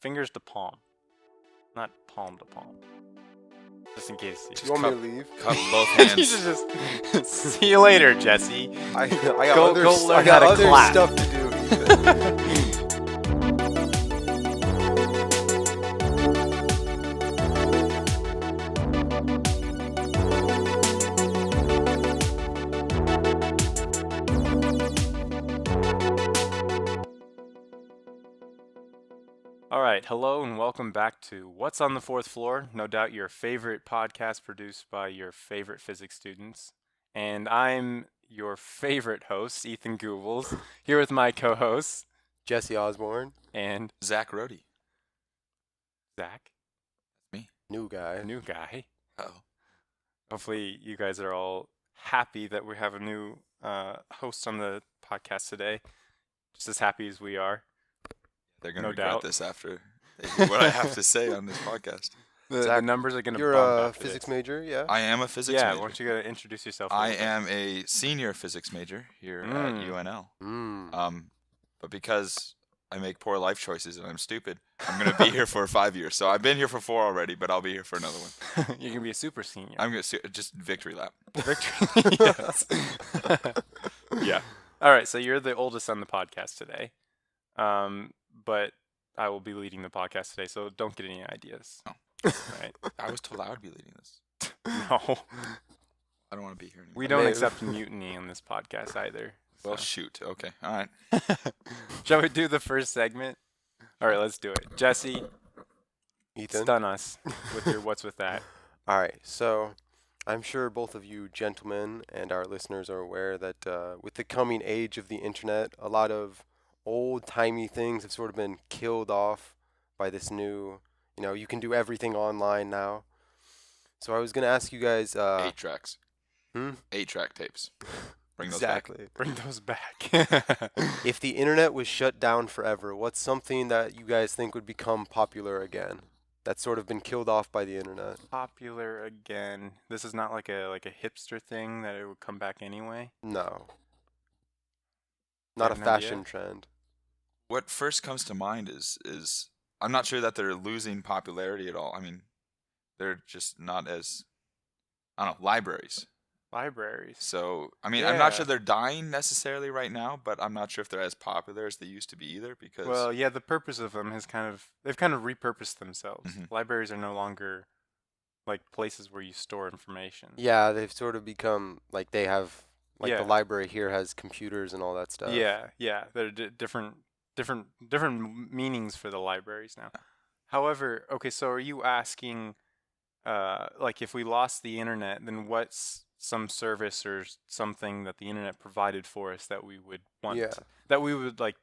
fingers to palm, not palm to palm. Just in case. You want me to leave? Cut both hands. You should just see you later, Jesse. I got Go learn how to other clap. stuff to do. Ethan. All right, hello and welcome back to What's on the Fourth Floor? No doubt your favorite podcast produced by your favorite physics students. And I'm your favorite host, Ethan Goebbels, here with my co-hosts, Jesse Osborne, and Zach Rohde. Zach, new guy. new guy. Uh-oh. Hopefully you guys are all happy that we have a new host on the podcast today, just as happy as we are. They're going No to regret doubt. this after they hear what I have to say on this podcast. The Zach, numbers are going to You're bump a after physics this. major, yeah? I am a physics Yeah, major. why don't you go introduce yourself? a I little bit? am a senior physics major here at UNL. Mm. But because I make poor life choices and I'm stupid, I'm going to be here for 5 years. So I've been here for 4 already, but I'll be here for another one. You're going to be a super senior. I'm going to just victory lap. Victory. Yes. Yeah. All right. So you're the oldest on the podcast today, but I will be leading the podcast today. So don't get any ideas. No. Right. I was told I would be leading this. No. I don't want to be here anymore. We don't Maybe. accept mutiny on this podcast either. Well, so. shoot. Okay. All right. Shall we do the first segment? All right. Let's do it. Jesse, Ethan? stun us with your what's with that. All right, so I'm sure both of you gentlemen and our listeners are aware that with the coming age of the internet, a lot of old-timey things have sort of been killed off by this new, you can do everything online now. So I was going to ask you guys... 8 tracks. 8-track tapes. Bring those back. exactly. Bring those back. If the internet was shut down forever, what's something that you guys think would become popular again? That's sort of been killed off by the internet. Popular again. This is not like a hipster thing that it would come back anyway. No. Not a Have an fashion idea? trend. What first comes to mind is I'm not sure that they're losing popularity at all. I mean, they're just not as, I don't know, libraries. Libraries. So, I mean, I'm not Yeah. sure they're dying necessarily right now, but I'm not sure if they're as popular as they used to be either because Well, yeah, the purpose of them they've kind of repurposed themselves. Mhm. Libraries are no longer like places where you store information. Yeah, they've sort of become like they have, like Yeah. the library here has computers and all that stuff. Yeah, there are different meanings for the libraries now. However, okay, so are you asking, like, if we lost the internet, then what's some service or something that the internet provided for us that we would want, Yeah. that we would like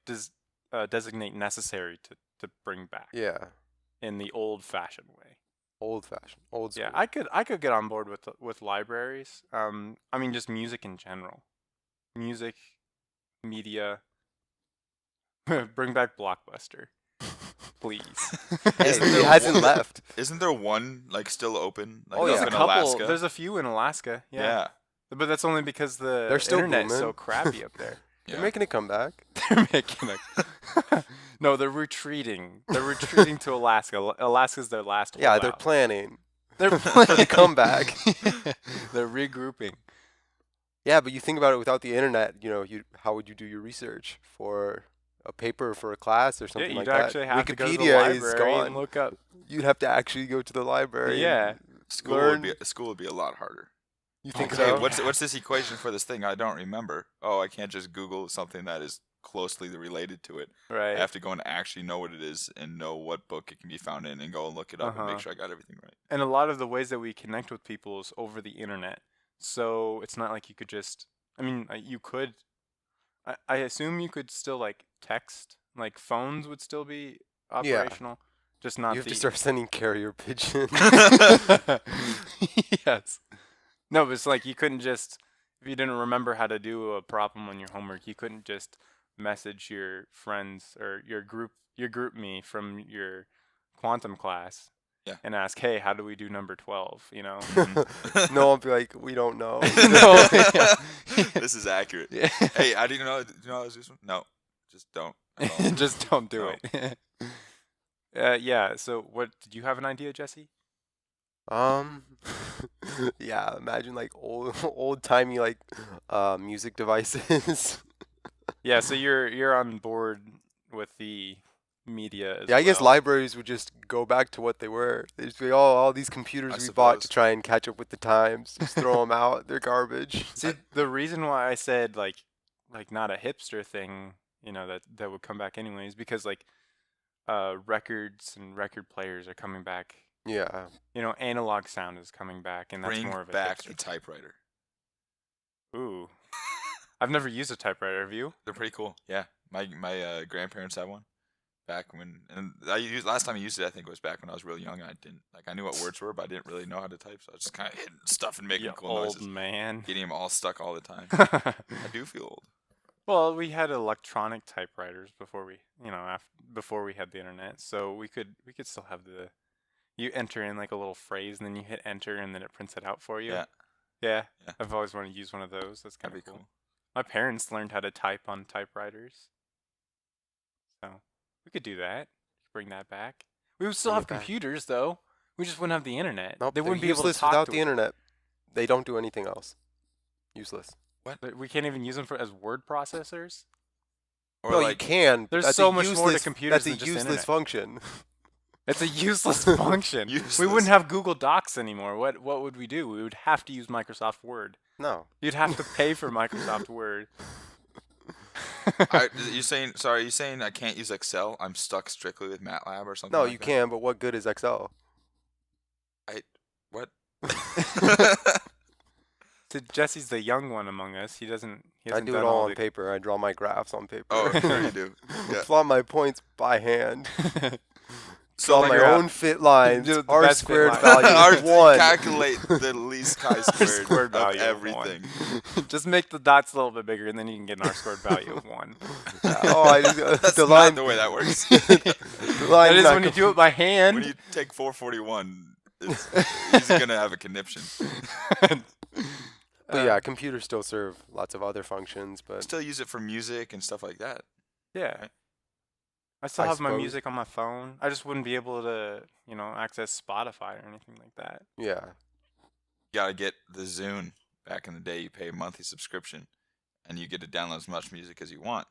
designate necessary to bring back Yeah. in the old-fashioned way? Old fashioned. Old school. Yeah, I could get on board with libraries. I mean, just music in general. Music, media. Bring back Blockbuster, please. Hey, Isn't it there hasn't one- left. isn't there one like still open? Like Oh, up yeah. There's a in couple. Alaska? There's a few in Alaska. Yeah. yeah. But that's only because the They're still internet's so booming. crappy up there. They're making a comeback. They're making a. No, they're retreating. They're retreating to Alaska. Alaska's their last. Yeah, they're holdout. planning. They're planning to come back. They're regrouping. Yeah, but you think about it without the internet, how would you do your research for a paper for a class or Yeah, something you'd like that? actually have to go to the Wikipedia is library and gone. look up. You'd have to actually go to the library. Yeah. and School learn. would be a lot harder. You think Okay, so? what's this equation for this thing? I don't remember. Oh, I can't just Google something that is closely related to it. Right. I have to go and actually know what it is and know what book it can be found in and go and look it up and Uh-huh. make sure I got everything right. And a lot of the ways that we connect with people is over the internet. So it's not like you could just, I mean, you could, I assume you could still like text, like phones would still be Yeah. operational, just not You have the. to start sending carrier pigeons. Yes. No, but it's like you couldn't just, if you didn't remember how to do a problem on your homework, you couldn't just message your friends or your group me from your quantum class Yeah. and ask, hey, how do we do number 12, you know? No, I'll be like, we don't know. No, yeah. This is accurate. Yeah. Hey, how do you know? Do you know how to do this one? No, just don't. at all. Just don't do No. it. Yeah. So, what did you have an idea, Jesse? Um, yeah, imagine like old timey like music devices. Yeah. So you're on board with the media as Yeah, I guess well. libraries would just go back to what they were. They'd just be all these computers I we bought to suppose. try and catch up with the times. Just throw them out. They're garbage. See, the reason why I said like not a hipster thing, that would come back anyways, because like records and record players are coming back. Yeah. Analog sound is coming back, and that's Bring more of a back hipster the typewriter. thing. Ooh, I've never used a typewriter. Have you? They're pretty cool. Yeah, my grandparents had one back when, and last time I used it, I think was back when I was real young. And I didn't I knew what words were, but I didn't really know how to type, so I was just kind of hitting stuff and making You cool old noises, man. getting them all stuck all the time. I do feel old. Well, we had electronic typewriters before before we had the internet, so we could still have you enter in like a little phrase and then you hit enter and then it prints it out for you. Yeah, Yeah. yeah, I've always wanted to use one of those. That's kind that'd of be cool. cool. My parents learned how to type on typewriters, so we could do that. Bring that back. We would still Bring have it back. computers though. We just wouldn't have the internet. Nope, They they're wouldn't be able to useless talk without to the us. internet. They don't do anything else. Useless. We can't even use them as word processors. Or No, you like, can. There's That's so a much useless, more to computers That's a than just useless internet. function. It's a useless function. We Useless. wouldn't have Google Docs anymore. What would we do? We would have to use Microsoft Word. No. You'd have to pay for Microsoft Word. you saying? Sorry, you saying I can't use Excel? I'm stuck strictly with MATLAB or something. No, like you that? can, but what good is Excel? What? So Jesse's the young one among us. He I hasn't do it done all on the paper. I draw my graphs on paper. Oh, sure you do. Yeah. Plot my points by hand. So Draw my figure out own fit lines. the R best fit squared line. value Or is 1. calculate the least chi-squared squared of value of everything. Just make the dots a little bit bigger, and then you can get an R-squared value of 1. Oh, I just, That's the not line. the way that works. The line That is when you do it by hand. When you take 441, he's gonna have a conniption. But yeah, computers still serve lots of other functions. But Still use it for music and stuff like that. Yeah. Right. I still I have my suppose. music on my phone. I just wouldn't be able to, access Spotify or anything like that. yeah, You gotta get the Zune. Back in the day, you pay a monthly subscription, and you get to download as much music as you want.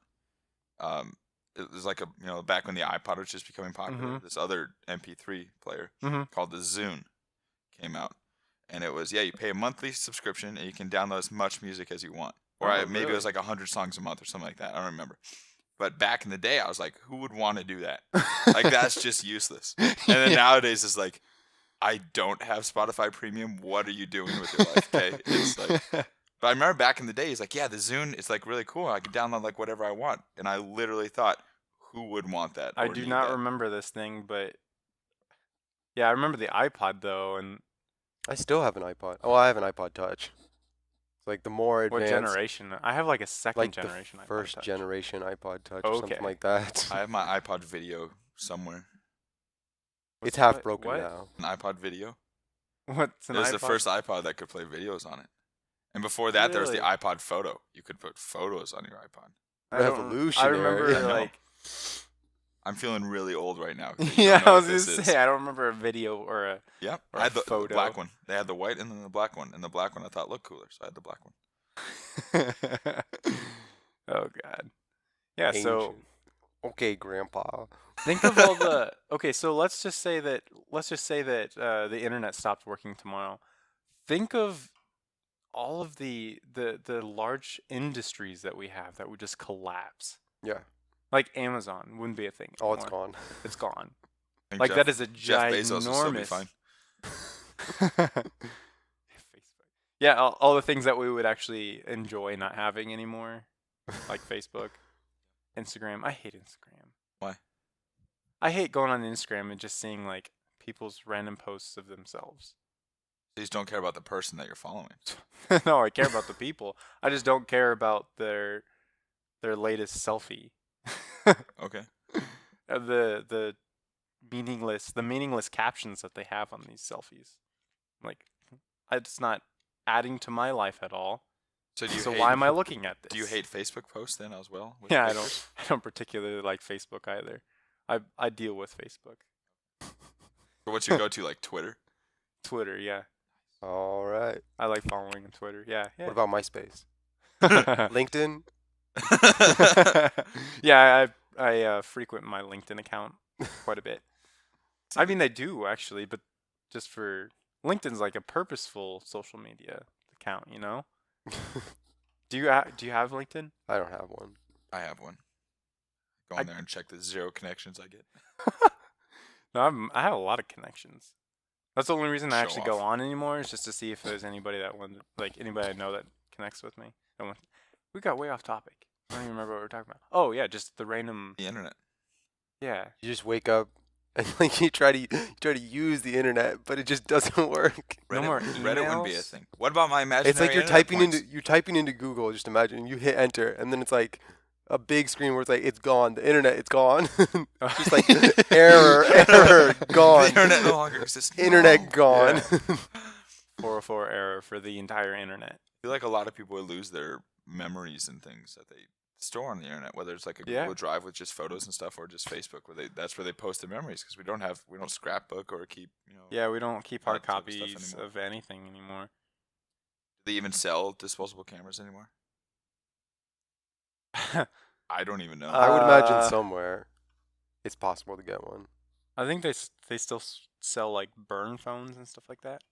It was like back when the iPod was just becoming popular. Mhm. This other MP3 player Mhm. called the Zune came out, and it was you pay a monthly subscription and you can download as much music as you want, or Oh, maybe it really? was like 100 songs a month or something like that. I don't remember. But back in the day, I was like, who would want to do that? Like that's just useless. And then nowadays, it's like, I don't have Spotify Premium. What are you doing with your life? Okay, it's like. But I remember back in the day, it's like, yeah, the Zune is like really cool. I could download like whatever I want, and I literally thought, who would want that? I or do need not that? remember this thing, but yeah, I remember the iPod though. And I still have an iPod. Oh, I have an iPod Touch. It's like the more what advanced, generation? I have like a second like generation the iPod first Touch. generation iPod Touch or something Okay. like that. I have my iPod Video somewhere. It's half what- broken what? now. An iPod Video. What's an It was iPod? the first iPod that could play videos on it. And before that, there was the Really? iPod Photo. You could put photos on your iPod. I don't- I Revolutionary. remember I know. like. I'm feeling really old right now. 'cause Yeah, don't know I what was this gonna is. say I don't remember a video or a. Yep. or I a had the photo. black one. They had the white and then the black one. And the black one I thought looked cooler, so I had the black one. Oh God. Yeah. So Ancient. Okay, Grandpa. think of all the. Okay, so let's just say that the internet stopped working tomorrow. Think of all of the large industries that we have that would just collapse. Yeah. Like Amazon wouldn't be a thing. Oh, it's anymore. gone. It's gone. I think Like Jeff, that is a Jeff Bezos will still be ginormous. fine. Facebook. Yeah, all the things that we would actually enjoy not having anymore, like Facebook, Instagram. I hate Instagram. Why? I hate going on Instagram and just seeing like people's random posts of themselves. You just don't care about the person that you're following. No, I care about the people. I just don't care about their latest selfie. Okay. The meaningless captions that they have on these selfies. Like, it's not adding to my life at all. So do you So hate, why am I looking at this? Do you hate Facebook posts then as well? with Yeah, pictures? I don't particularly like Facebook either. I deal with Facebook. So what's your go-to, like Twitter? Twitter, yeah. All right. I like following on Twitter. Yeah. What about MySpace? about LinkedIn? Yeah, I frequent my LinkedIn account quite a bit. I mean, I do actually, but just for LinkedIn's like a purposeful social media account, you know? Do you have LinkedIn? I don't have one. I have one. Go on there and check the 0 connections I get. No, I have a lot of connections. That's the only reason I Show actually go off. on anymore is just to see if there's anybody that anybody I know that connects with me. We got way off topic. I don't even remember what we were talking about. Oh yeah, just the random. The internet. Yeah. You just wake up and like you try to use the internet, but it just doesn't work. No Reddit, more Reddit wouldn't be a emails? thing. What about my imaginary It's like internet points? you're typing into Google. Just imagine you hit enter, and then it's like a big screen where it's like it's gone. The internet, it's gone. Just like error, gone. The internet no longer exists. Internet No. gone. 404 error for the entire internet. I feel like a lot of people would lose their memories and things that they store on the internet, whether it's like a Yeah. Google Drive with just photos and stuff, or just Facebook, that's where they post their memories because we don't scrapbook or keep Yeah, we don't keep hard hard type of stuff copies anymore. of anything anymore. Do they even sell disposable cameras anymore? I don't even know. I would imagine Uh, somewhere it's possible to get one. I think they still sell like burn phones and stuff like that.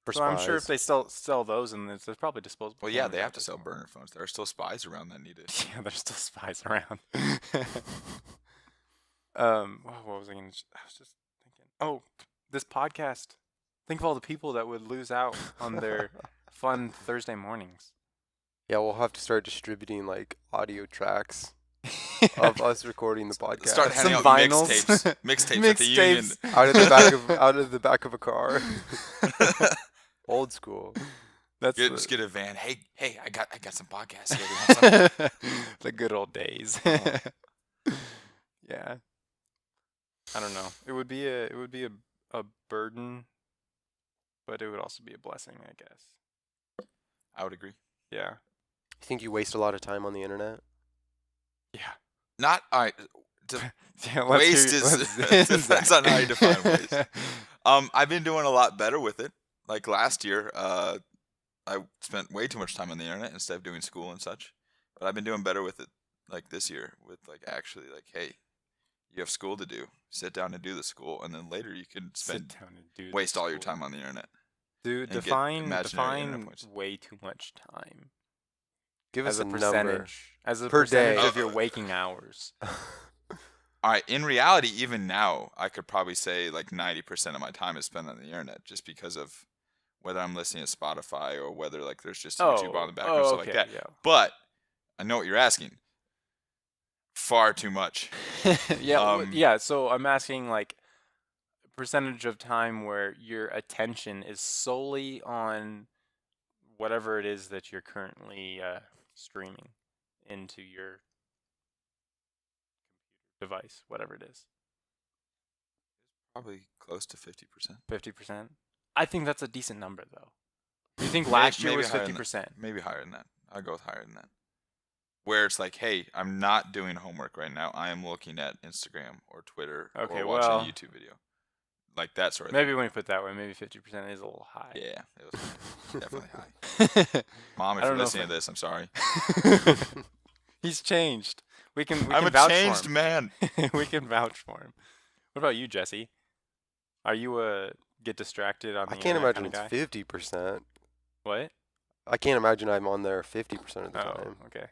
For So I'm sure if spies. they still sell those, and there's probably disposable. Well, yeah, cameras they out have to there sell somewhere. burner phones. There are still spies around that need it. Yeah, there's still spies around. What was I going to? I was just thinking. Oh, this podcast. Think of all the people that would lose out on their fun Thursday mornings. Yeah, we'll have to start distributing like audio tracks of us recording the podcast Start handing Some out vinyls. mixtapes at the union. Mixtapes. out of the back of a car. Old school. That's Just get a van. Hey, I got some podcasts here. You want some? the good old days. Uh-huh. Yeah. I don't know. It would be a burden, but it would also be a blessing, I guess. I would agree. Yeah. You think you waste a lot of time on the internet? Yeah. Not all right. Yeah, Waste is depends on how you define waste. I've been doing a lot better with it. Like last year, I spent way too much time on the internet instead of doing school and such. But I've been doing better with it, like this year, with like actually like, hey, you have school to do. Sit down and do the school, and then later you can Sit down and do waste the all your school. time on the internet. Dude, and get imaginary internet points. way too much time Give as us a a percentage, number. as a per percentage day. of your waking hours. All right, in reality, even now, I could probably say like 90% of my time is spent on the internet, just because of whether I'm listening to Spotify or whether like there's just YouTube on the background, stuff like that. Yeah. But I know what you're asking. Far too much. Yeah, yeah. So I'm asking like percentage of time where your attention is solely on whatever it is that you're currently streaming into your device, whatever it is. Probably close to 50%. 50%. I think that's a decent number, though. Do you think last year Maybe was higher than 50%? Maybe higher than that. I'll go with higher than that. Where it's like, hey, I'm not doing homework right now. I am looking at Instagram or Twitter Okay, or watching well, a YouTube video. Like that sort of Maybe when you put it that way, maybe 50% is a little high. thing. Yeah, it was definitely high. Mom, if I you're don't know listening if to this, I'm sorry. He's changed. We can I'm a vouch changed for him. man. We can vouch for him. What about you, Jesse? Are you a get distracted on the I can't internet imagine kinda it's guy? 50%. What? I can't imagine I'm on there 50% of the Oh, time. okay.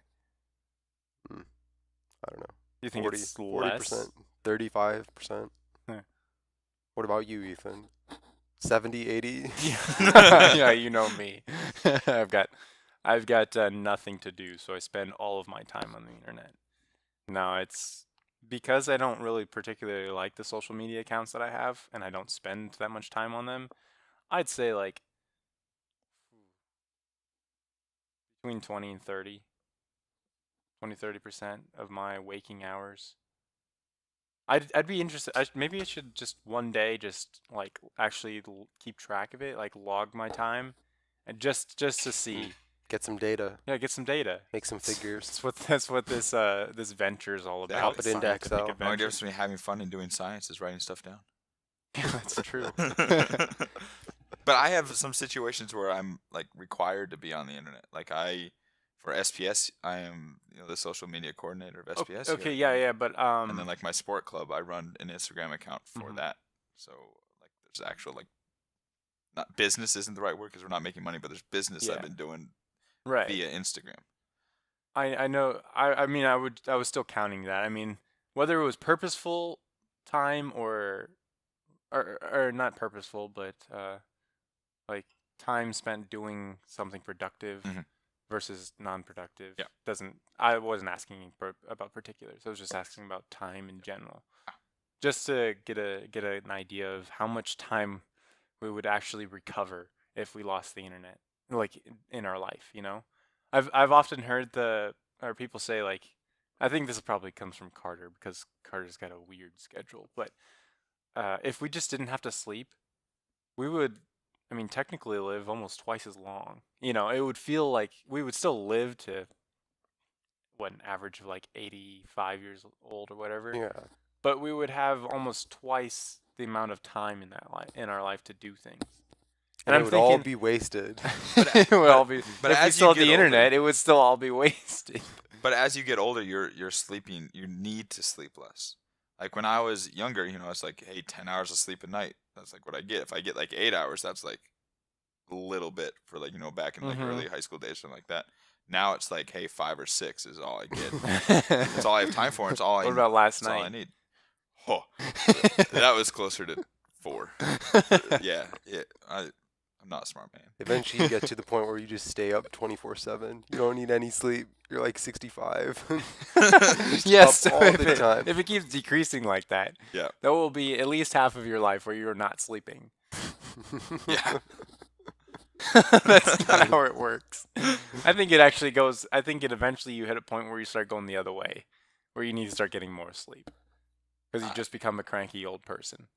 I don't know. You think 40, it's 40%, less? 35%. Huh. What about you, Ethan? 70, 80? Yeah, you know me. I've got nothing to do, so I spend all of my time on the internet. Now it's because I don't really particularly like the social media accounts that I have, and I don't spend that much time on them. I'd say like between 20 and 30. 20-30% of my waking hours. I'd be interested. Maybe I should just one day just like actually keep track of it, like log my time, and just to see. Get some data. Yeah, get some data. Make some figures. That's what this this venture is all about. Pop it this into scientific Excel. The only adventure. difference between having fun and doing science is writing stuff down. Yeah, that's true. But I have some situations where I'm like required to be on the internet. Like for SPS, I am the social media coordinator of SPS here Okay, at yeah, uni. yeah, but And then like my sport club, I run an Instagram account for Mhm. that. So like there's actual like not business isn't the right word because we're not making money, but there's business Yeah. I've been doing right. via Instagram. I know. I mean, I was still counting that. I mean, whether it was purposeful time or not purposeful, but like time spent doing something productive Mhm. versus non-productive Yeah. doesn't. I wasn't asking about particulars. I was just asking about time in general, just to get an idea of how much time we would actually recover if we lost the internet, like in our life. I've often heard or people say, like, I think this probably comes from Carter because Carter's got a weird schedule, but if we just didn't have to sleep, we would, I mean, technically live almost twice as long. It would feel like we would still live to what, an average of like 85 years old or whatever, Yeah. but we would have almost twice the amount of time in our life to do things. And I'm it would all thinking be wasted. it would all be. but If we as still you had the get older- internet, it would still all be wasted. But as you get older, you're sleeping. You need to sleep less. Like when I was younger, it's like, hey, 10 hours of sleep a night. That's like what I get. If I get like 8 hours, that's like a little bit for like back in like Mhm. early high school days, something like that. Now it's like, hey, 5 or 6 is all I get. It's all I have time for. It's all What about last It's all I night? need. Oh, that was closer to 4. Yeah, I'm not a smart man. Eventually, you get to the point where you just stay up 24/7. You don't need any sleep. You're like 65. Just Yes, up so all the time. if it keeps decreasing like that, Yeah. that will be at least half of your life where you're not sleeping. Yeah. That's not how it works. I think it actually goes. I think it eventually you hit a point where you start going the other way, where you need to start getting more sleep, because you just become a cranky old person.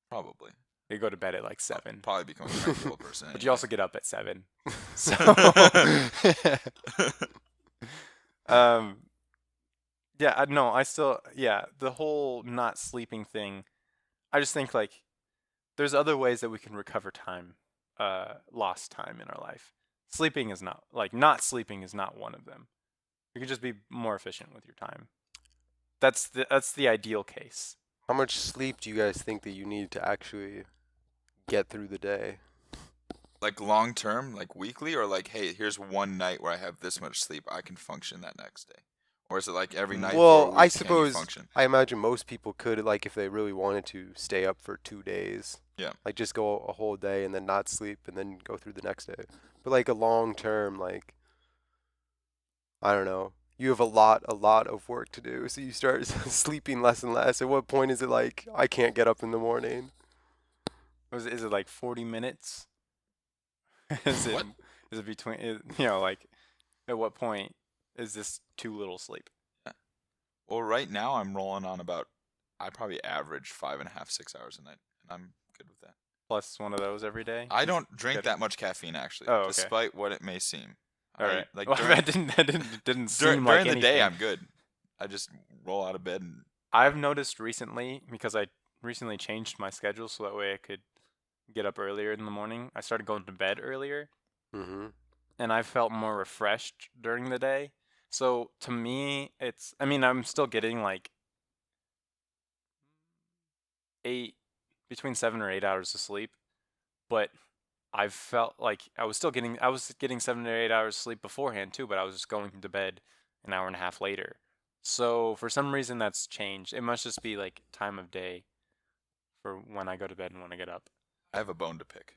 Probably. You go to bed at like 7, Probably become a cranky old person. but you also get up at 7. So, yeah, no, the whole not sleeping thing. I just think like there's other ways that we can recover time, lost time in our life. Sleeping is not sleeping is not one of them. You can just be more efficient with your time. That's the ideal case. How much sleep do you guys think that you need to actually get through the day? Like long term, like weekly, or like, hey, here's one night where I have this much sleep, I can function that next day. Or is it like every night for a Well, week, I can you suppose function? I imagine most people could, like, if they really wanted to, stay up for 2 days. Yeah. Like just go a whole day and then not sleep and then go through the next day. But like a long term, like, I don't know. You have a lot of work to do, so you start sleeping less and less. At what point is it like I can't get up in the morning? Is it like 40 minutes? Is it What? is it between like at what point is this too little sleep? Well, right now I'm rolling on I probably average 5.5, 6 hours a night, and I'm good with that. Plus one of those every day? I don't drink Good. that much caffeine actually, Oh, okay. despite what it may seem. All right. Like Well, during, that didn't seem like during the day, anything. I'm good. I just roll out of bed and I've noticed recently, because I recently changed my schedule so that way I could get up earlier in the morning. I started going to bed earlier, Mm-hmm. and I felt more refreshed during the day. So to me, I'm still getting like between 7 or 8 hours of sleep, but I felt like I was getting 7 or 8 hours sleep beforehand too, but I was just going to bed an hour and a half later. So for some reason that's changed. It must just be like time of day for when I go to bed and when I get up. I have a bone to pick.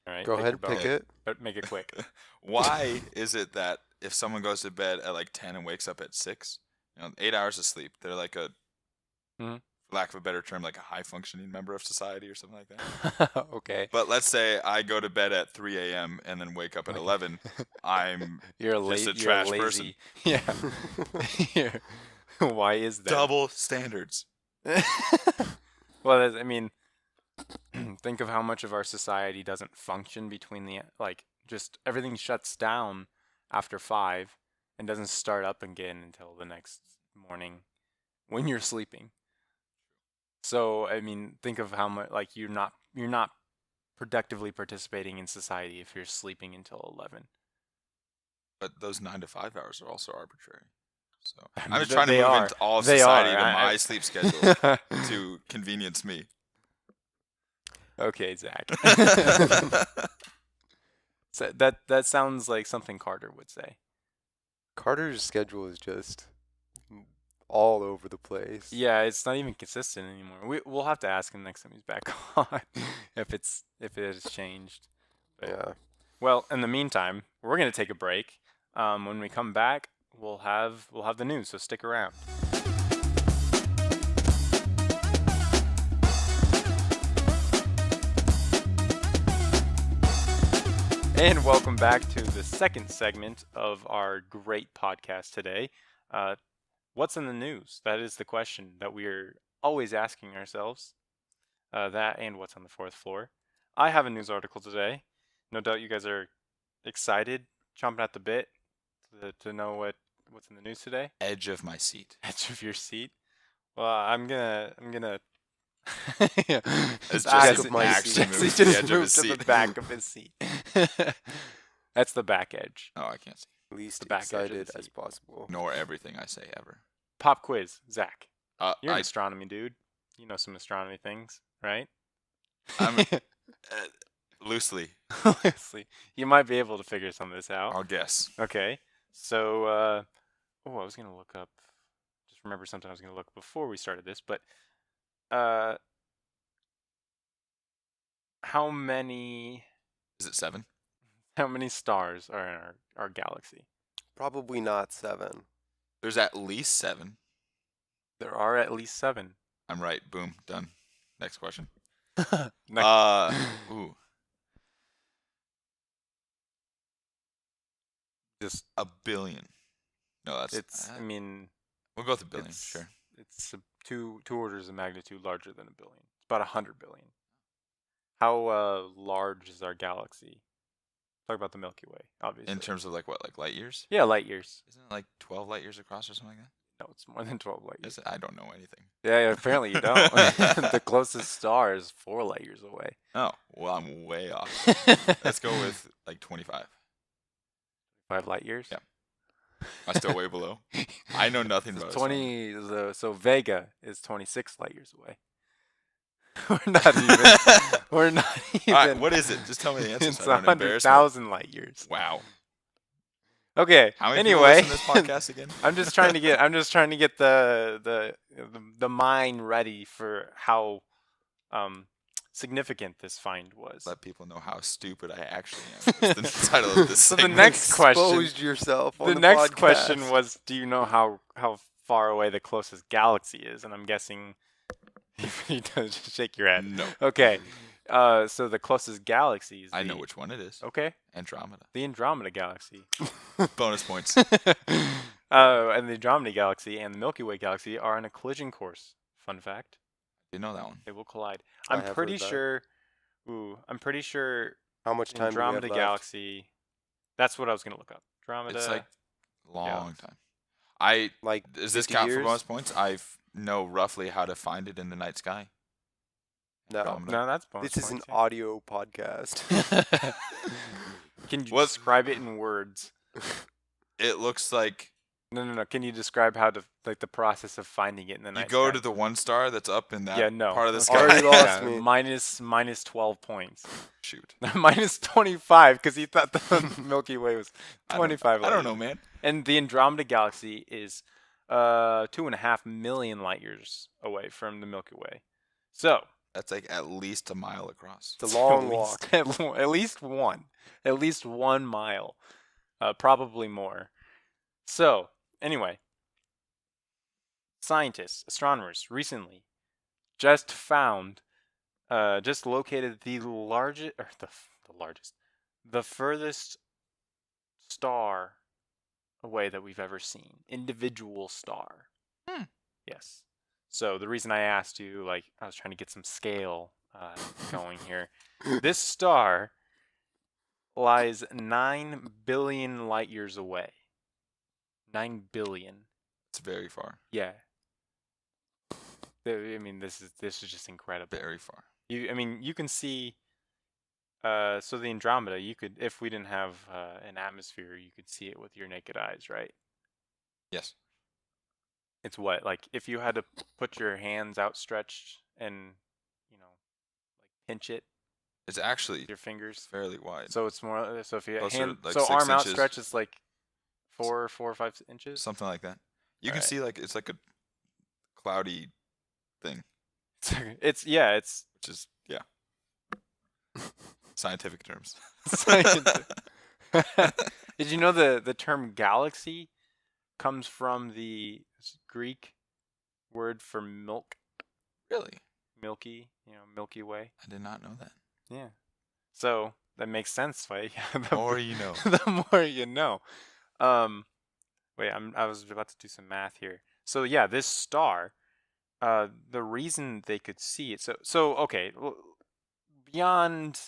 All right. Go pick ahead, your bone, pick it. but make it quick. Why is it that if someone goes to bed at like 10 and wakes up at 6, 8 hours of sleep, they're like Mhm. for lack of a better term, like a high functioning member of society or something like that? Okay. But let's say I go to bed at 3 a.m. and then wake up at 11. I'm You're just a you're trash lazy. person. Yeah. You're- Why is that? Double standards. Well, think of how much of our society doesn't function between just everything shuts down after 5 and doesn't start up again until the next morning when you're sleeping. So I mean, think of how much like you're not productively participating in society if you're sleeping until 11. But those 9 to 5 hours are also arbitrary. So I I'm mean, just trying to they move are. into all of They society are. to I- my sleep schedule to convenience me. Okay, Zach. So that sounds like something Carter would say. Carter's schedule is just all over the place. Yeah, it's not even consistent anymore. We'll have to ask him next time he's back on if it has changed. But, Yeah. well, in the meantime, we're gonna take a break. When we come back, we'll have the news. So stick around. And welcome back to the second segment of our great podcast today. What's in the news? That is the question that we're always asking ourselves. That and what's on the fourth floor. I have a news article today. No doubt you guys are excited, chomping at the bit to know what's in the news today. Edge of my seat. Edge of your seat. Well, I'm gonna. Yeah. It's back just of my actually seat. Jesse moved to the just edge of moved his to the seat. back of his seat. That's the back edge. Oh, I can't see. Least The back edge of the excited as seat. possible. Nor everything I say ever. Pop quiz, Zach. You're an I, astronomy dude. You know some astronomy things, right? I'm loosely. Honestly, you might be able to figure some of this out. I'll guess. Okay. So, I was gonna look up. Just remember something I was gonna look before we started this, but how many Is it 7? stars are in our galaxy? Probably not 7. There's at least 7. There are at least 7. I'm right. Boom. Done. Next question. Next- Ooh. Just A billion. No, that's. it's. I mean, We'll go with a billion. it's Sure. It's two orders of magnitude larger than a billion. It's about 100 billion. How large is our galaxy? Talk about the Milky Way, obviously. In terms of like what, like light years? Yeah, light years. Isn't it like 12 light years across or something like that? No, it's more than 12 light years. Is it? I don't know anything. Yeah, apparently you don't. The closest star is 4 light years away. Oh, well, I'm way off. Let's go with like 25. 5 light years? Yeah. Am I still way below? I know nothing It's about 20. So Vega is 26 light years away. We're not even. We're not even. All right, what is it? Just tell me the answer. It's So I don't embarrass me. 100,000 light years. Wow. Okay. How many people anyway, listen to this podcast again? I'm just trying to get the mind ready for how significant this find was. Let people know how stupid I actually am. That's the title of this So the segment. next question. Exposed yourself on The the next podcast. question was, do you know how far away the closest galaxy is? And I'm guessing you don't just shake your head. No. Okay. So the closest galaxy is I know which one it is. Okay. Andromeda. The Andromeda galaxy. Bonus points. And the Andromeda galaxy and the Milky Way galaxy are on a collision course. Fun fact. You know that one. They will collide. I I'm have pretty heard that. sure. I'm pretty sure How much time do we have Andromeda left? galaxy. That's what I was gonna look up. Andromeda. It's like long Galaxy. time. I Like, does this 50 count for years? bonus points? I know roughly how to find it in the night sky. No. Andromeda. no, that's bonus. This is an points, yeah. audio podcast. Can you What's- describe it in words? It looks like No. Can you describe how to the process of finding it in the you night go sky? to the one star that's up in that Yeah, no. part of the Okay. sky. Already lost me. Minus 12 points. Shoot. Minus 25 because he thought the Milky Way was 25. I don't know, light years. man. And the Andromeda galaxy is 2.5 million light years away from the Milky Way. So That's like at least a mile across. It's a long walk. At least one mile, probably more. So anyway, scientists, astronomers, recently just located the furthest star away that we've ever seen. Individual star. Yes. So the reason I asked you, I was trying to get some scale going here. This star lies 9 billion light years away. 9 billion. It's very far. Yeah. I mean, this is just incredible. Very far. I mean, you can see. So the Andromeda, you could, if we didn't have an atmosphere, you could see it with your naked eyes, right? Yes. It's what, like if you had to put your hands outstretched and, like pinch it It's actually with your fingers. fairly wide. So it's more. So if you Closer hand, to, like, so 6 arm inches. outstretched is like 4 or 5 inches. Something like that. You can Alright. see, like, it's like a cloudy thing, It's which is, yeah. Scientific terms. scientific. Did you know the term galaxy comes from the Greek word for milk? Really? Milky, Milky Way. I did not know that. Yeah. So that makes sense, right? The more you know. The more you know. Wait, I was about to do some math here. So yeah, this star, the reason they could see it. So okay, beyond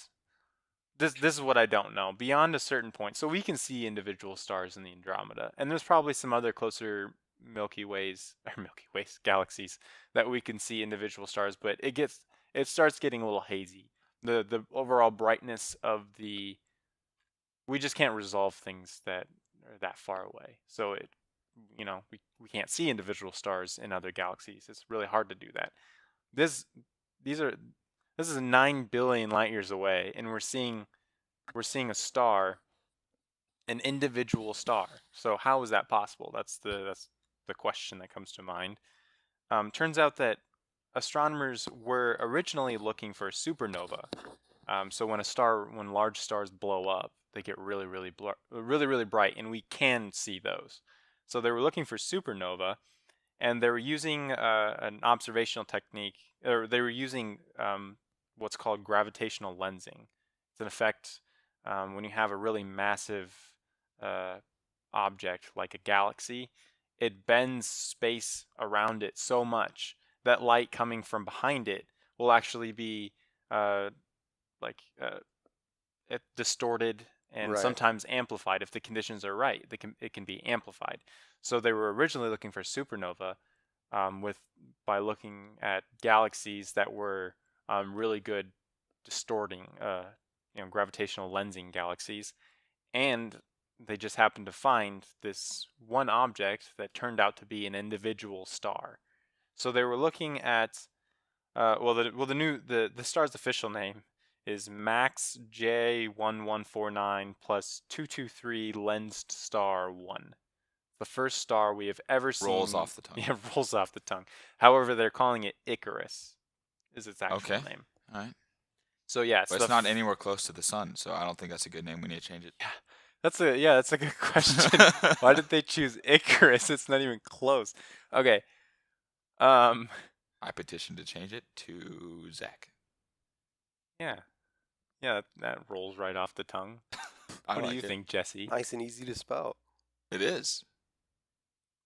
this is what I don't know. Beyond a certain point, so we can see individual stars in the Andromeda, and there's probably some other closer Milky Ways galaxies that we can see individual stars, but it starts getting a little hazy. The overall brightness of we just can't resolve things that are that far away. So we can't see individual stars in other galaxies. It's really hard to do that. This is 9 billion light years away, and we're seeing a star, an individual star. So how is that possible? That's the question that comes to mind. Turns out that astronomers were originally looking for a supernova. So when large stars blow up, they get really, really, really bright, and we can see those. So they were looking for supernova, and they were using an observational technique, or they were using what's called gravitational lensing. It's an effect when you have a really massive object like a galaxy. It bends space around it so much that light coming from behind it will actually be distorted and Right. sometimes amplified. If the conditions are right, it can be amplified. So they were originally looking for supernova by looking at galaxies that were really good distorting, gravitational lensing galaxies, and they just happened to find this one object that turned out to be an individual star. So they were looking at the star's official name is Max J1149 plus 223 lensed star 1. The first star we have ever seen. Rolls off the tongue. Yeah, rolls off the tongue. However, they're calling it Icarus, is its actual Okay. name. All right. So yeah, But it's not anywhere close to the sun, so I don't think that's a good name. We need to change it. Yeah, that's a good question. Why did they choose Icarus? It's not even close. Okay. I petitioned to change it to Zach. Yeah. Yeah, that rolls right off the tongue. What do you think, Jesse? Nice and easy to spell. It is.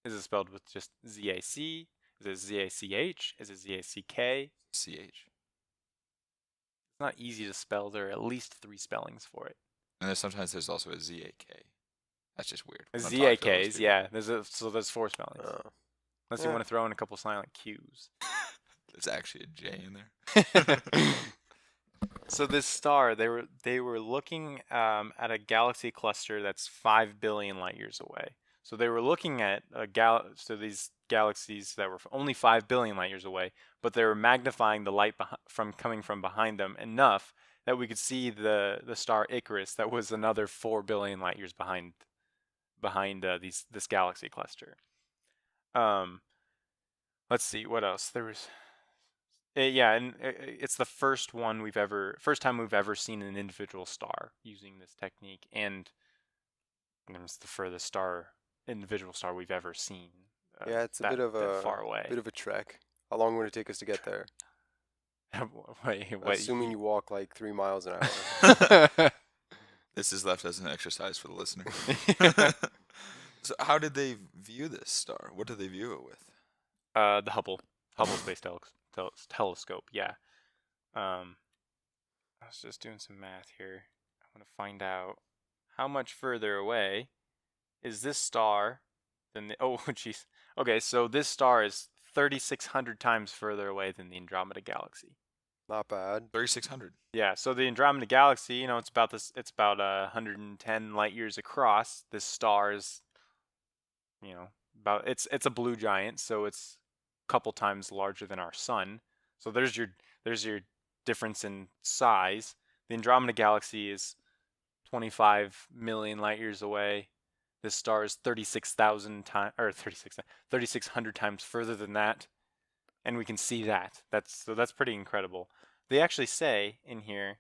Is it spelled with just Z-A-C? Is it Z-A-C-H? Is it Z-A-C-K? CH. It's not easy to spell. There are at least 3 spellings for it. And sometimes there's also a ZAK. That's just weird. Z-A-Ks, yeah. So there's 4 spellings. Unless you Yeah. want to throw in a couple silent Qs. There's actually a J in there. So this star, they were looking at a galaxy cluster that's 5 billion light years away. So they were looking at these galaxies that were only 5 billion light years away, but they were magnifying the light coming from behind them enough that we could see the star Icarus that was another 4 billion light years behind this galaxy cluster. Let's see what else there was. And it's the first time we've ever seen an individual star using this technique, and it's the furthest individual star we've ever seen. Yeah, it's a bit of a far away. bit of a trek. How long would it take us to get there? Wait, Assuming you walk like 3 miles an hour. This is left as an exercise for the listener. So how did they view this star? What did they view it with? The Hubble Space Telescope. Yeah. I was just doing some math here. I want to find out how much further away is this star than oh jeez. Okay, so this star is 3,600 times further away than the Andromeda Galaxy. Not bad. 3,600. Yeah, so the Andromeda Galaxy, it's about 110 light years across. This star is, it's a blue giant, so it's a couple times larger than our sun. So there's your difference in size. The Andromeda Galaxy is 25 million light years away. This star is 3,600 times further than that, and we can see that. That's pretty incredible. They actually say in here,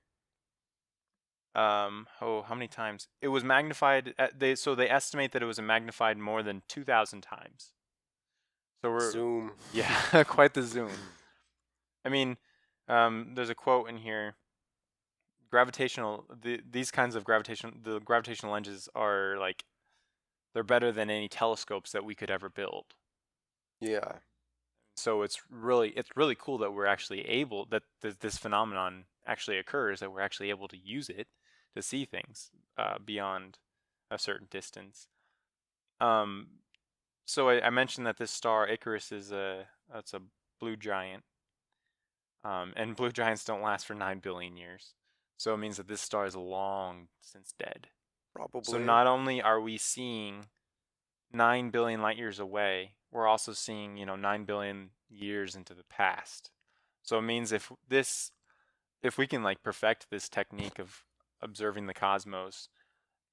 how many times? It was magnified. They estimate that it was magnified more than 2,000 times. So we're Zoom. Yeah, quite the zoom. I mean, there's a quote in here. These kinds of gravitational lenses are like, they're better than any telescopes that we could ever build. Yeah. So it's really cool that we're actually able, that this phenomenon actually occurs, that we're actually able to use it to see things beyond a certain distance. So I mentioned that this star Icarus is it's a blue giant, and blue giants don't last for 9 billion years. So it means that this star is long since dead. Probably. So not only are we seeing 9 billion light years away, we're also seeing 9 billion years into the past. So it means if we can like perfect this technique of observing the cosmos,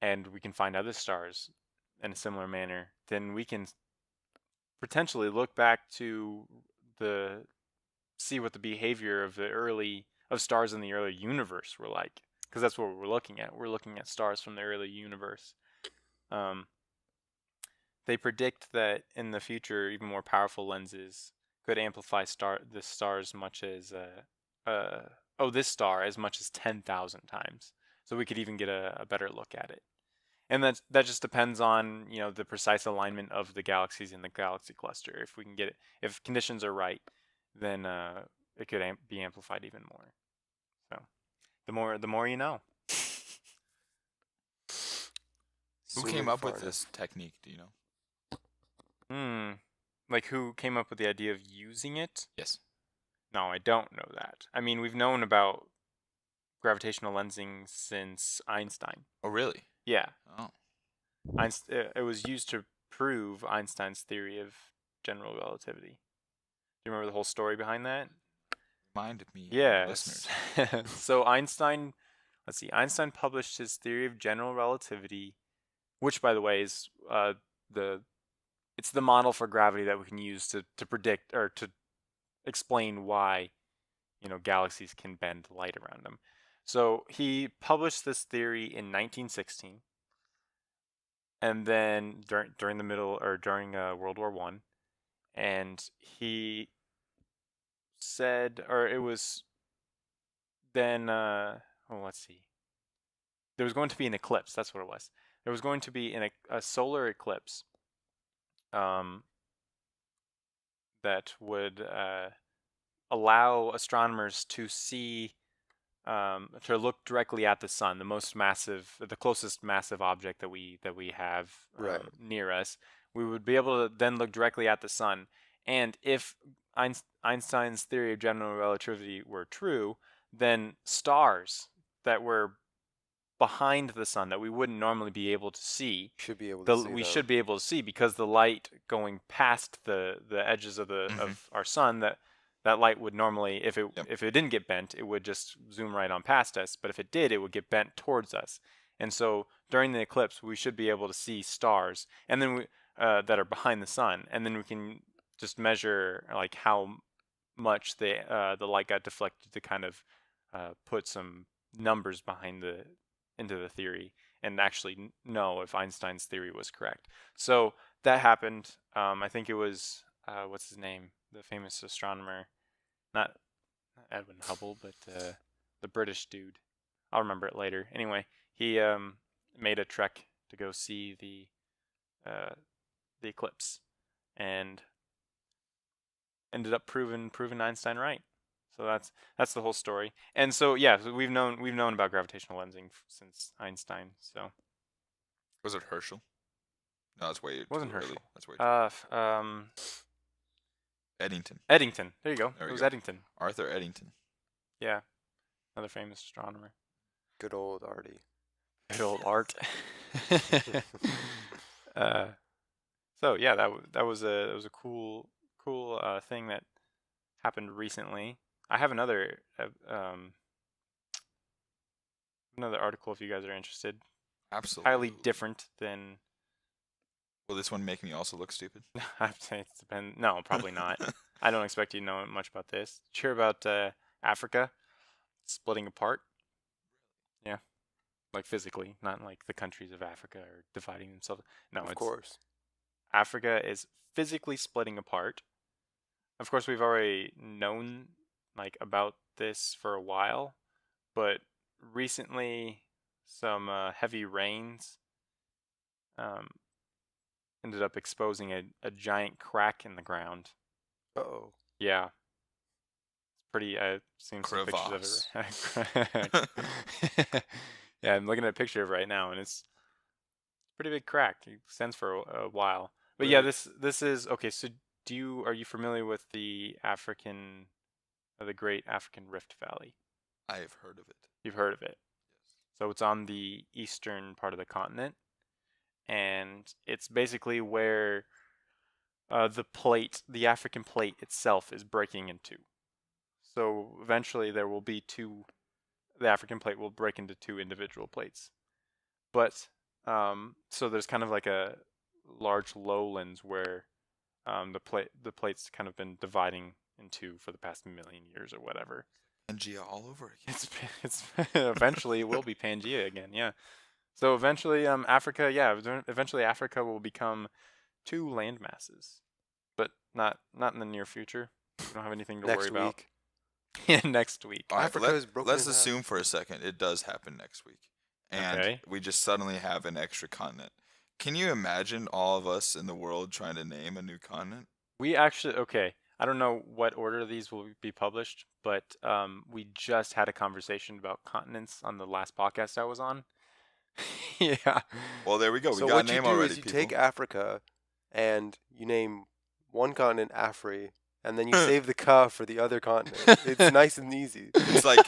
and we can find other stars in a similar manner, then we can potentially look back to see what the behavior of stars in the early universe were like, because that's what we're looking at. We're looking at stars from the early universe. They predict that in the future, even more powerful lenses could amplify this star as much as this star as much as 10,000 times. So we could even get a better look at it. And that just depends on the precise alignment of the galaxies in the galaxy cluster. If we can get it, if conditions are right, then it could be amplified even more. So the more you know. Who came up with this technique? Do you know? Like who came up with the idea of using it? Yes. No, I don't know that. I mean, we've known about gravitational lensing since Einstein. Oh, really? Yeah. Oh. It was used to prove Einstein's theory of general relativity. Do you remember the whole story behind that? Reminded me. Yeah. Listeners. So Einstein published his theory of general relativity, which, by the way, is it's the model for gravity that we can use to predict or to explain why galaxies can bend light around them. So he published this theory in 1916, and then during World War I, and he said, or it was then let's see, there was going to be an eclipse. That's what it was. There was going to be a solar eclipse that would allow astronomers to see, to look directly at the sun, the closest massive object that we have near us. We would be able to then look directly at the sun, and if Einstein's theory of general relativity were true, then stars that were behind the sun that we wouldn't normally be able to see should be able to see because the light going past the edges of of our sun, that light would normally, if it didn't get bent, it would just zoom right on past us, but if it did, it would get bent towards us. And so during the eclipse we should be able to see stars, and then that are behind the sun, and then we can just measure like how much the light got deflected to kind of put some numbers into the theory and actually know if Einstein's theory was correct. So that happened. I think it was what's his name, the famous astronomer, not Edwin Hubble, but the British dude. I'll remember it later. Anyway, he made a trek to go see the eclipse, and ended up proving Einstein right. So that's the whole story. And so so we've known about gravitational lensing since Einstein. So was it Herschel? No, that's way. Wasn't too Herschel? Early. That's way. Too early. Eddington. Eddington. There you go. There It we was go. Eddington. Arthur Eddington. Yeah, another famous astronomer. Good old Artie. Good old art. uh, so yeah, that was a cool thing that happened recently. I have another article if you guys are interested. Absolutely. Highly different than. Will this one make me also look stupid? I'd say it depends. No, probably not. I don't expect you to know much about this. Did you hear about Africa splitting apart? Yeah, like physically, not like the countries of Africa are dividing themselves. No, Of course. Africa is physically splitting apart. Of course, we've already known like about this for a while, but recently some heavy rains ended up exposing a giant crack in the ground. Uh-oh. Yeah. It's pretty, I've seen some pictures of it. Yeah, I'm looking at a picture of it right now, and it's a pretty big crack. It extends for a while. But yeah, Right. this is, okay, so are you familiar with the Great African Rift Valley? I have heard of it. You've heard of it. So it's on the eastern part of the continent, and it's basically where the African plate itself is breaking into. So eventually the African plate will break into two individual plates. But so there's kind of like a large lowlands where the plate's kind of been dividing in two for the past million years or whatever. Pangea all over again. It's eventually it will be Pangea again, yeah. So eventually eventually Africa will become two land masses. But not in the near future. We don't have anything to worry Next about. week. Yeah, next week. All right, Africa is broken let's in half. assume for a second it does happen next week. And Okay. we just suddenly have an extra continent. Can you imagine all of us in the world trying to name a new continent? We actually, okay, I don't know what order these will be published, but we just had a conversation about continents on the last podcast I was on. Yeah. Well, there we go. So We got what a name you do already, is you people. take Africa and you name one continent Afri, and then you save the ka for the other continent. It's nice and easy. It's like,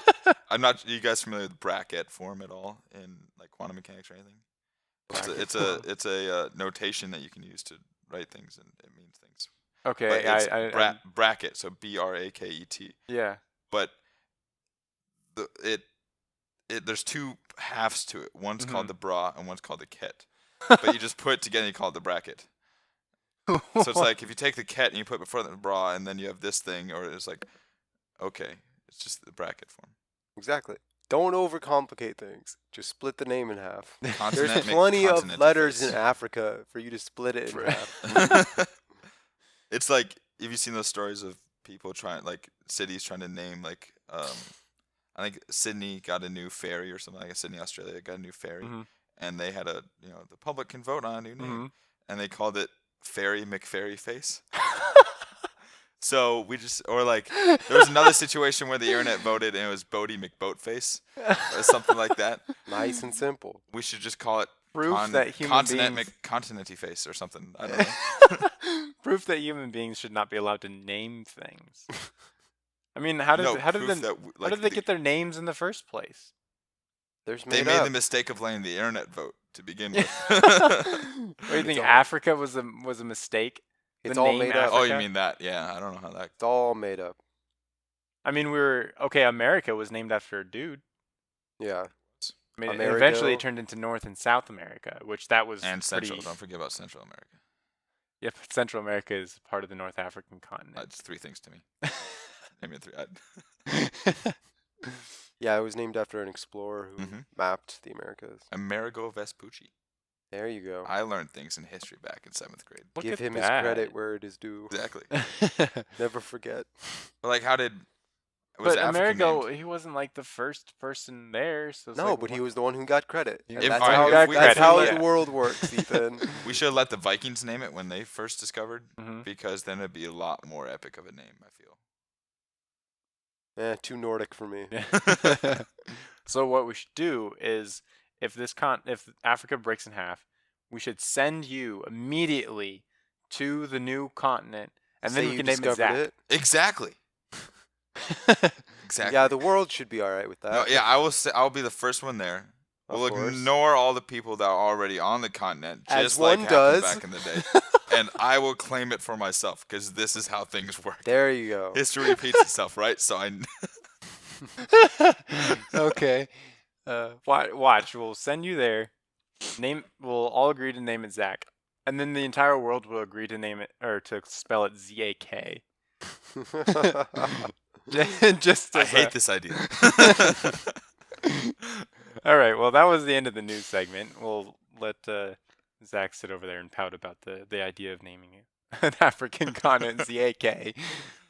are you guys familiar with bracket form at all in like quantum mechanics or anything? It's a notation that you can use to write things, and it means things. Okay, But it's bracket, so braket. yeah. But there's two halves to it. One's called the bra and one's called the ket. But you just put it together and you call it the bracket. So it's like if you take the ket and you put it before the bra and then you have this thing, or it's like, okay, it's just the bracket form. Exactly. Don't overcomplicate things. Just split the name in half. There's Continent, plenty of continental letters face. in Africa for you to split it in half. It's like, have you seen those stories of people cities trying to name, like, I think Sydney got a new ferry or something, like Sydney, Australia got a new ferry, and they had the public can vote on a new name, and they called it Ferry McFerry Face. So there was another situation where the internet voted and it was Bodie McBoatface or something like that. Nice and simple. We should just call it Proof that human beings Continenty Face or something. I don't know. proof that human beings should not be allowed to name things. I mean, how did they get their names in the first place? They made the mistake of letting the internet vote to begin with. What do you think? Africa was a mistake? It's The all name made up. Oh, Africa? you mean that? Yeah, I don't know how that. It's all made up. I mean, America was named after a dude. Yeah. I mean, Amerigo. eventually it turned into North and South America, which that was And Central. pretty. Don't forget about Central America. Yeah, but Central America is part of the North African continent. That's three things to me. Name me three. Yeah, it was named after an explorer who mapped the Americas. Amerigo Vespucci. There you go. I learned things in history back in 7th grade. Look Give at him that. his credit where it is due. Exactly. Never forget. But like, was But Africa Amerigo, named? he wasn't like the first person there. So it's No, like, but he was the one who got credit. He And was that's the one how, who got that's credit. how Yeah. the world works, Ethan. We should have let the Vikings name it when they first discovered, Mhm. because then it'd be a lot more epic of a name, I feel. Too Nordic for me. Yeah. So what we should do is, if Africa breaks in half, we should send you immediately to the new continent, And Say then we you can name it discovered Zach. Exactly. Exactly. Yeah, the world should be all right with that. No, yeah, I will say I'll be the first one there. Of We'll course. ignore all the people that are already on the continent, As just like one happened does. back in the day. And I will claim it for myself because this is how things work. There you go. History repeats itself, right? So Okay. Watch. We'll send you there. We'll all agree to name it Zach, and then the entire world will agree to name it or to spell it ZAK. Just I as hate this idea. All right. Well, that was the end of the news segment. We'll let Zach sit over there and pout about the idea of naming an African continent ZAK.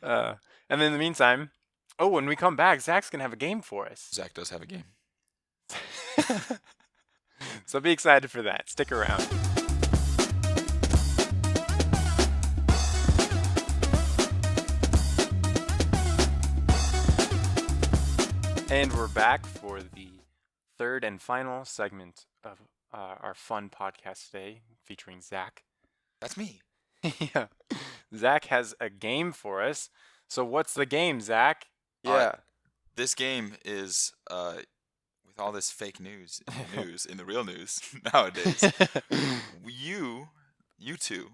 And then in the meantime, when we come back, Zach's gonna have a game for us. Zach does have a game. So be excited for that. Stick around. And we're back for the third and final segment of our fun podcast today, featuring Zach. That's me. Yeah. Zach has a game for us. So what's the game, Zach? Yeah. This game is with all this fake news in the real news nowadays. You two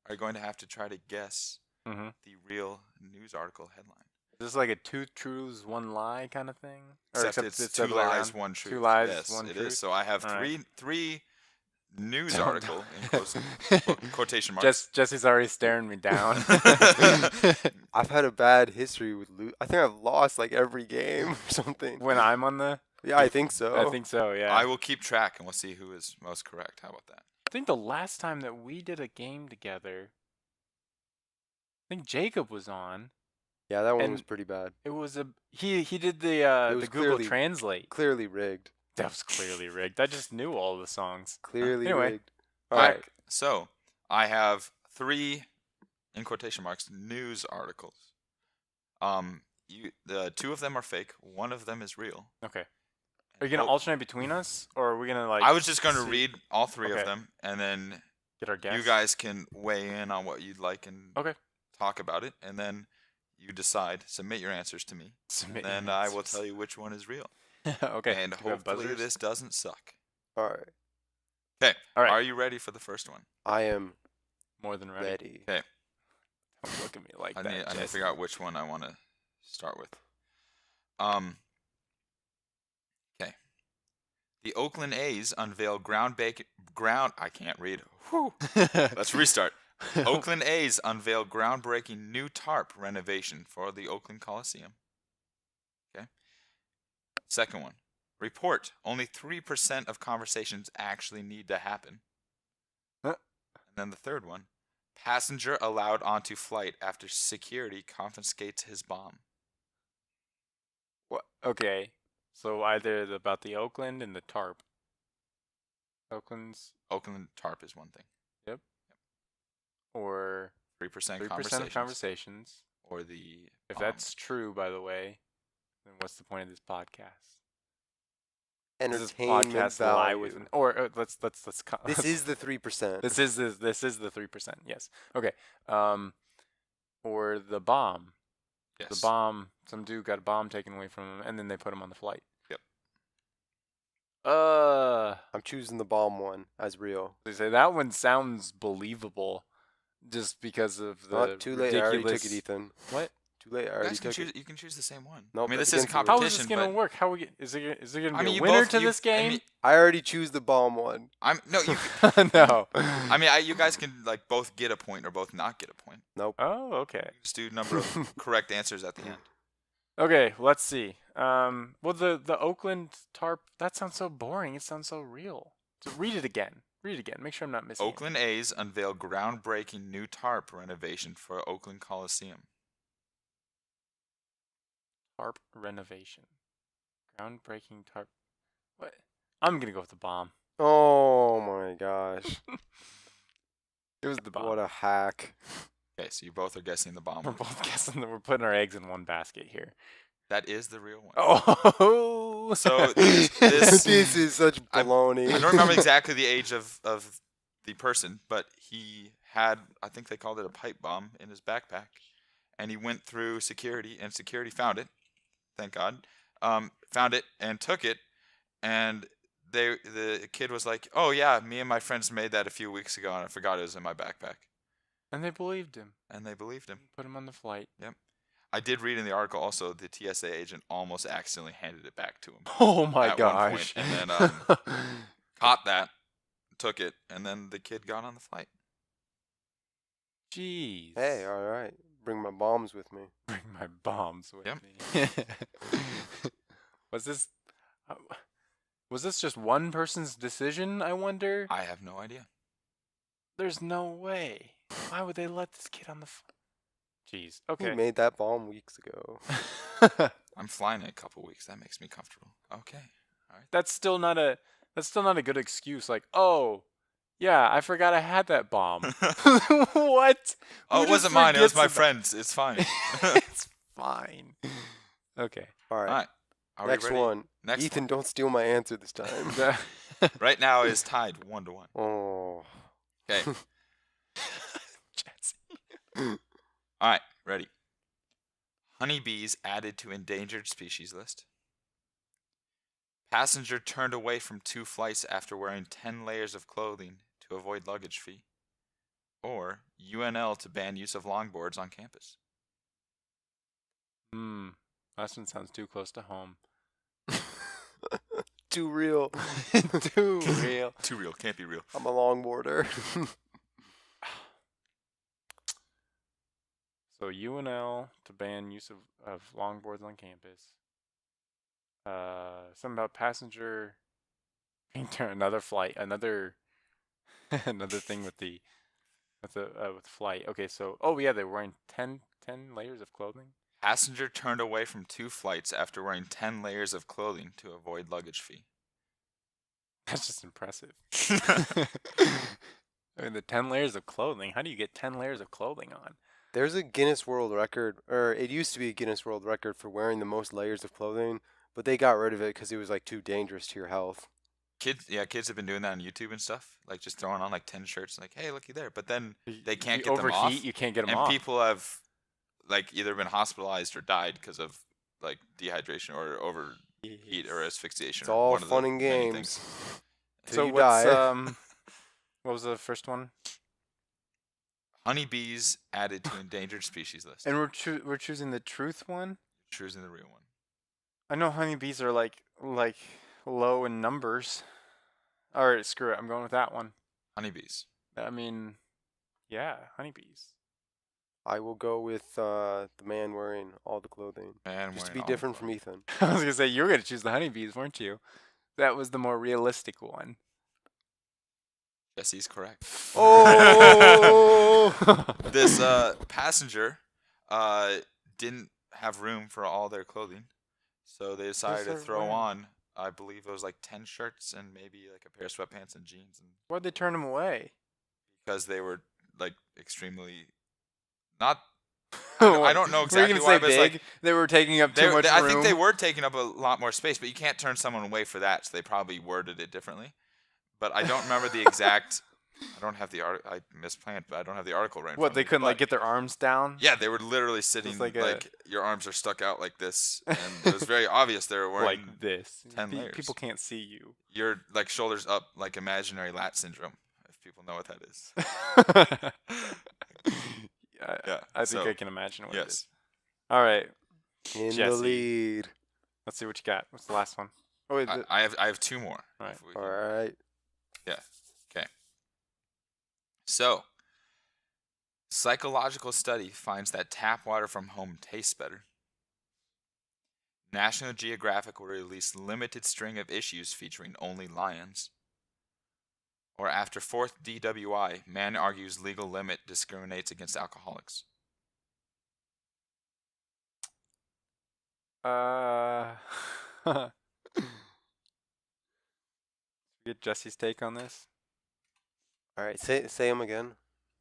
are going to have to try to guess Mm-hmm. the real news article headline. Is this like a two truths, one lie kind of thing? Except it's the two other way lies, around? one truth. Two lies, yes, one it truth. is. So I have All right. three news article in quotation marks. Jesse's already staring me down. I've had a bad history with I think I've lost like every game or something. When I'm on the... Yeah, I think so. I think so, yeah. I will keep track and we'll see who is most correct. How about that? I think the last time that we did a game together, I think Jacob was on. Yeah, that one And- was pretty bad. It was he did the was Google clearly- Translate. Clearly rigged. That was clearly rigged. I just knew all the songs. Clearly Anyway. rigged. All All right. right. So I have three, in quotation marks, news articles. The two of them are fake. One of them is real. Okay. Are you gonna Well, alternate between us, or are we gonna like? I was just going to see- read all three Okay. of them, and then get our guess. you guys can weigh in on what you'd like and Okay. talk about it, and then you decide. Submit your answers to me, Submit and your I will answers. tell you which one is real. Okay. And Do we have hopefully buzzers? this doesn't suck. All right. Okay. All right. Are you ready for the first one? I am More than ready. ready. Okay. Don't look at me like I that. need to Jesse. figure out which one I want to start with. Okay. The Oakland A's unveil I can't read. Whew. Let's restart. Oakland A's unveil groundbreaking new tarp renovation for the Oakland Coliseum. Okay. Second one. Report: only 3% of conversations actually need to happen. Huh? And then the third one. Passenger allowed onto flight after security confiscates his bomb. What? Okay. So either about the Oakland and the tarp. Oakland's Oakland tarp is one thing. or 3% 3% of conversations. or the If bomb. that's true, by the way, then what's the point of this podcast? Does this Entertainment podcast lie value. with let's This is the 3%. this is the 3%. Yes. Okay. Or the bomb. yes. The bomb. Some dude got a bomb taken away from him, and then they put him on the flight. Yep. I'm choosing the bomb one as real. They say that one sounds believable, just because of the Not too late. I already took it, ridiculous- Ethan. What? Too late. I You already guys can took choose. it. You can choose the same one. Nope, I mean, that's this is a against the rules. How competition. is this gonna but work? Is there gonna I be mean, a you winner both- to you- this game? I mean, I already choose the bomb one. you. No. I mean, you guys can like both get a point or both not get a point. Nope. Oh, okay. Just do number of correct answers at the end. Okay, let's see. Well, the Oakland tarp, that sounds so boring. It sounds so real. So read it again. Read it again. Make sure I'm not missing. Oakland A's unveil groundbreaking new tarp renovation for Oakland Coliseum. Tarp renovation. Groundbreaking tarp. What? I'm gonna go with the bomb. Oh my gosh. It was the bomb. What a hack. Okay, so you both are guessing the bomb. We're both guessing that we're putting our eggs in one basket here. That is the real one. Oh. So this is such baloney. I don't remember exactly the age of the person, but he had, I think they called it a pipe bomb in his backpack, and he went through security, and security found it. Thank God. Found it and took it, and the kid was like, "Oh yeah, me and my friends made that a few weeks ago, and I forgot it was in my backpack." And they believed him. And they believed him. Put him on the flight. Yep. I did read in the article also the TSA agent almost accidentally handed it back to him Oh my at one point, gosh. and then caught that, took it, and then the kid got on the flight. Jeez. Hey, all right. Bring my bombs with me. Bring my bombs with Yep. me. Was this just one person's decision, I wonder? I have no idea. There's no way. Why would they let this kid on the Jeez. He Okay. made that bomb weeks ago. I'm flying in a couple weeks. That makes me comfortable. Okay. All right. That's still not a good excuse. Like, oh, yeah, I forgot I had that bomb. What? Oh, Who it just wasn't mine. It was forgets my about- friend's. It's fine. It's fine. Okay. All All right. right. Are we Next ready? one. Next Ethan, don't steal my answer this time. one. Right now is tied 1-1. Oh. Okay. Jesse. All right. Ready. Honeybees added to endangered species list. Passenger turned away from 2 flights after wearing 10 layers of clothing to avoid luggage fee. Or UNL to ban use of longboards on campus. Last one sounds too close to home. Too real. Too real. Too real. Can't be real. I'm a longboarder. So UNL to ban use of longboards on campus. Something about passenger another flight, another thing with flight. Okay, so yeah, they were wearing 10 layers of clothing. Passenger turned away from 2 flights after wearing 10 layers of clothing to avoid luggage fee. That's just impressive. I mean, the 10 layers of clothing. How do you get 10 layers of clothing on? There's a Guinness World Record, or it used to be a Guinness World Record for wearing the most layers of clothing, but they got rid of it because it was like too dangerous to your health. Kids have been doing that on YouTube and stuff, like just throwing on like 10 shirts, like, hey, looky there. But then they can't get them off. Overheat, you can't get them and off. people have like either been hospitalized or died because of like dehydration or overheat or asphyxiation. It's or all one of the fun and many games. things. Till So you what's die. what was the first one? Honeybees added to endangered species list. And we're choosing the truth one. Choosing the real one. I know honeybees are like low in numbers. All right, screw it. I'm going with that one. Honeybees. I mean, yeah, honeybees. I will go with the man wearing all the clothing. And Just to wearing be all the different from clothing. Ethan. I was gonna say you were gonna choose the honeybees, weren't you? That was the more realistic one. Jesse's correct. Oh! This passenger didn't have room for all their clothing, so they decided to they're throw wearing- on, I believe it was like 10 shirts and maybe like a pair of sweatpants and jeans, and Why'd they turn them away? because they were like extremely not. I don't know Were exactly you why, gonna but say it's big? They were taking up too much I room. think they were taking up a lot more space, but you can't turn someone away for that, so they probably worded it differently. But I don't remember the exact. I don't have the article. I misplanned, but I don't have the article right. in What, front they of me, couldn't like but- get their arms down? Yeah, they were literally sitting like like, a- your arms are stuck out like this, and it was very obvious they were wearing Like this. 10 layers. People can't see you. your like shoulders up, like imaginary lat syndrome. If people know what that is. Yeah, I think so, I can imagine what it is. Yes. All right, In the Jesse. lead. let's see what you got. What's the last one? Oh, wait, I have 2 more. Right. if we All can- right. Yeah. Okay. So, psychological study finds that tap water from home tastes better. National Geographic will release limited string of issues featuring only lions. Or after 4th DWI, man argues legal limit discriminates against alcoholics. Get Jesse's take on this. All right. Say them again.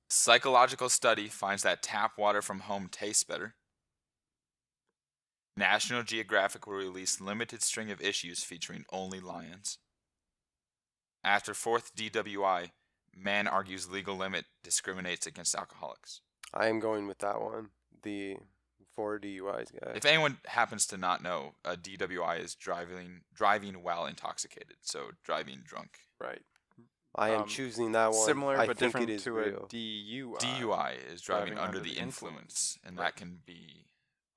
Psychological study finds that tap water from home tastes better. National Geographic will release limited string of issues featuring only lions. After 4th DWI, Man argues legal limit discriminates against alcoholics. I am going with that one. The 4 DUIs guy. If anyone happens to not know, a DWI is driving while intoxicated, so driving drunk. Right. I am choosing that one. Similar I but think different it is to real. a DUI. DUI is driving Driving under under the the influence, and Right. that can be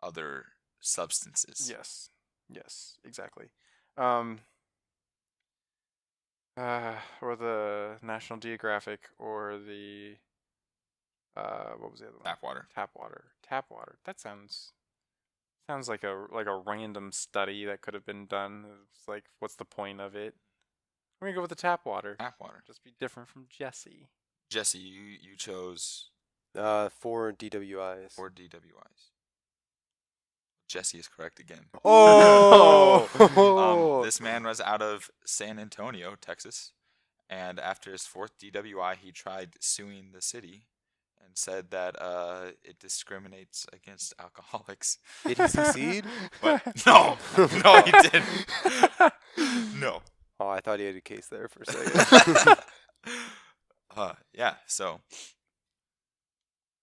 other substances. Yes. Yes, exactly. Or the National Geographic or the what was the other one? Tap water. Tap water. Tap water. That sounds like a random study that could have been done. It's like, what's the point of it? I'm gonna go with the tap water. Tap water. Just be different from Jesse. Jesse, you chose 4 DWIs. 4 DWIs. Jesse is correct again. Oh! This man was out of San Antonio, Texas, and after his 4th DWI, he tried suing the city and said that it discriminates against alcoholics. Did he succeed? What? No, no, he didn't. No. Oh, I thought he had a case there for a second. Yeah. So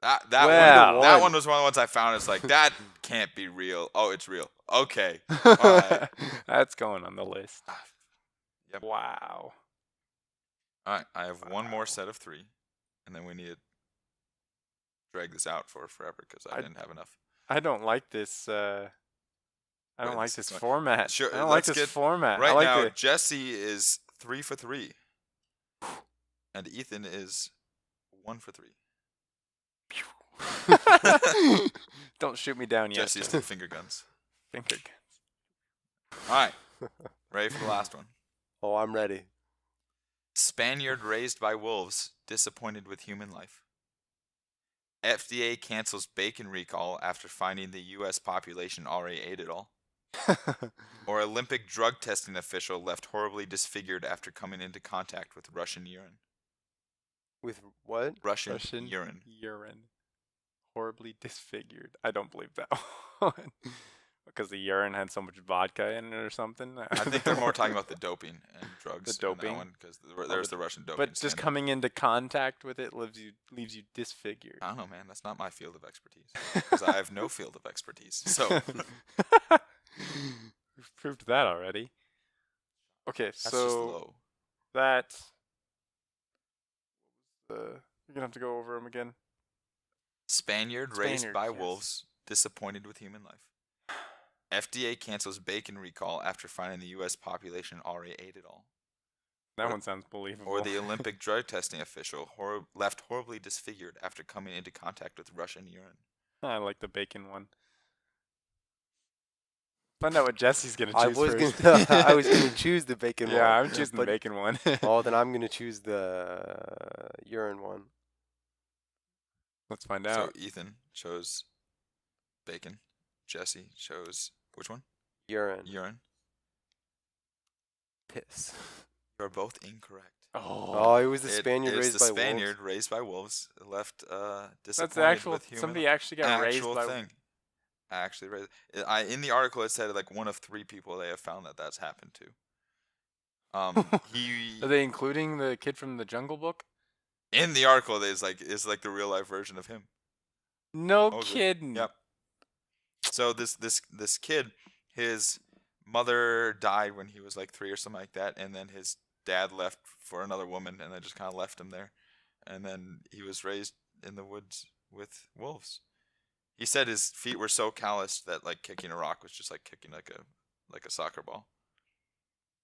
that Well. one was one of the ones I found. It's like, that can't be real. Oh, it's real. Okay. All right. That's going on the list. Yep. Wow. All right. I have one Wow. more set of 3, and then we need to drag this out for forever because I didn't have enough. I don't like this. I don't Wait, like this this is format. Sure, I don't like let's this get- format. Right I like now, the- Jesse is 3 for 3, and Ethan is 1 for 3. Don't shoot me down yet. Jesse's 2 finger guns. Finger guns. All right. Ready for the last one. Oh, I'm ready. Spaniard raised by wolves, disappointed with human life. FDA cancels bacon recall after finding the U.S. population already ate it all. Or Olympic drug testing official left horribly disfigured after coming into contact with Russian urine. With what? Russian Russian urine. Horribly disfigured. I don't believe that one. Because the urine had so much vodka in it or something. I think they're more talking about the doping and drugs. The doping? Because there's the Russian doping. But just scandal. coming into contact with it leaves you disfigured. I don't know, man. That's not my field of expertise. Because I have no field of expertise. So We've proved that already. Okay, that's just so low. that you're gonna have to go over them again. Spaniard raised Spaniard, by yes. wolves, disappointed with human life. FDA cancels bacon recall after finding the U.S. population already ate it all. That Or- one sounds believable. Or the Olympic drug testing official left horribly disfigured after coming into contact with Russian urine. I like the bacon one. Find out what Jesse's gonna I choose was first. gonna, I was gonna choose the bacon one. Yeah, I'm choosing the but- bacon one. Oh, then I'm gonna choose the urine one. Let's find So out. Ethan chose bacon. Jesse chose which one? Urine. Urine. Piss. You're both incorrect. Oh, it was the Spaniard it's raised the by Spaniard wolves. raised by wolves left That's disappointed the actual. with human Somebody actually got raised actual by. thing. Actually raised. In the article it said like one of 3 people they have found that's happened to. He Are they including the kid from the Jungle Book? in the article is like the real life version of him. No Oh, good. kidding. Yep. So this kid, his mother died when he was like 3 or something like that, and then his dad left for another woman, and they just kind of left him there, and then he was raised in the woods with wolves. He said his feet were so calloused that like kicking a rock was just like kicking like a soccer ball.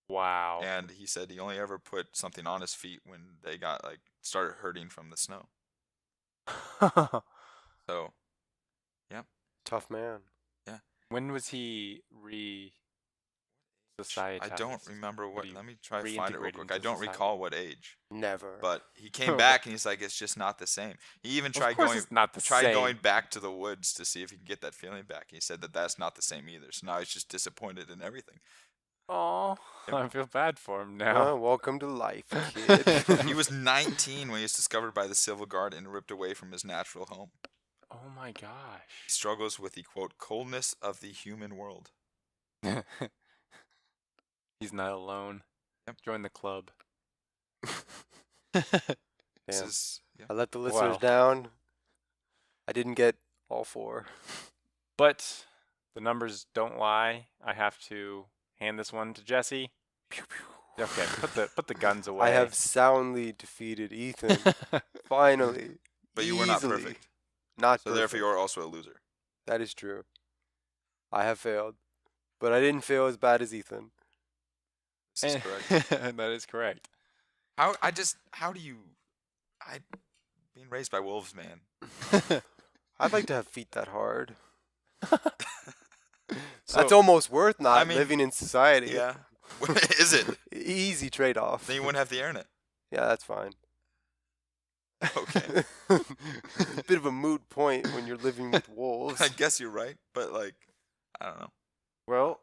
Wow. And he said he only ever put something on his feet when they got like started hurting from the snow. So Tough man. When was he societized? I don't remember what. he Let me try to find it real reintegrated quick. I into don't society? recall what age, Never. but he came back and he's like, it's just not the same. He even Of tried course going it's not the same. going back to the woods to see if he could get that feeling back. He said that that's not the same either. So now he's just disappointed in everything. Oh, Yep. I feel bad for him now. Welcome to life, kid. He was 19 when he was discovered by the civil guard and ripped away from his natural home. Oh my He gosh. struggles with the quote coldness of the human world. He's not alone. Yep. Join the club. This Damn. is I let the listeners Wow. down. I didn't get all 4. But the numbers don't lie. I have to hand this one to Jesse. Okay, put the guns away. I have soundly defeated Ethan. Finally. But you were not Easily. perfect. Not So perfect. therefore, you're also a loser. That is true. I have failed. But I didn't fail as bad as Ethan. This is correct. That is correct. How do you? Being raised by wolves, man. I'd like to have feet that hard. So- That's almost worth not I mean, living in society. Yeah. Is it? Easy trade-off. Then you wouldn't have the internet. Yeah, that's fine. Okay. Bit of a moot point when you're living with wolves. I guess you're right, but like, I don't know. Well,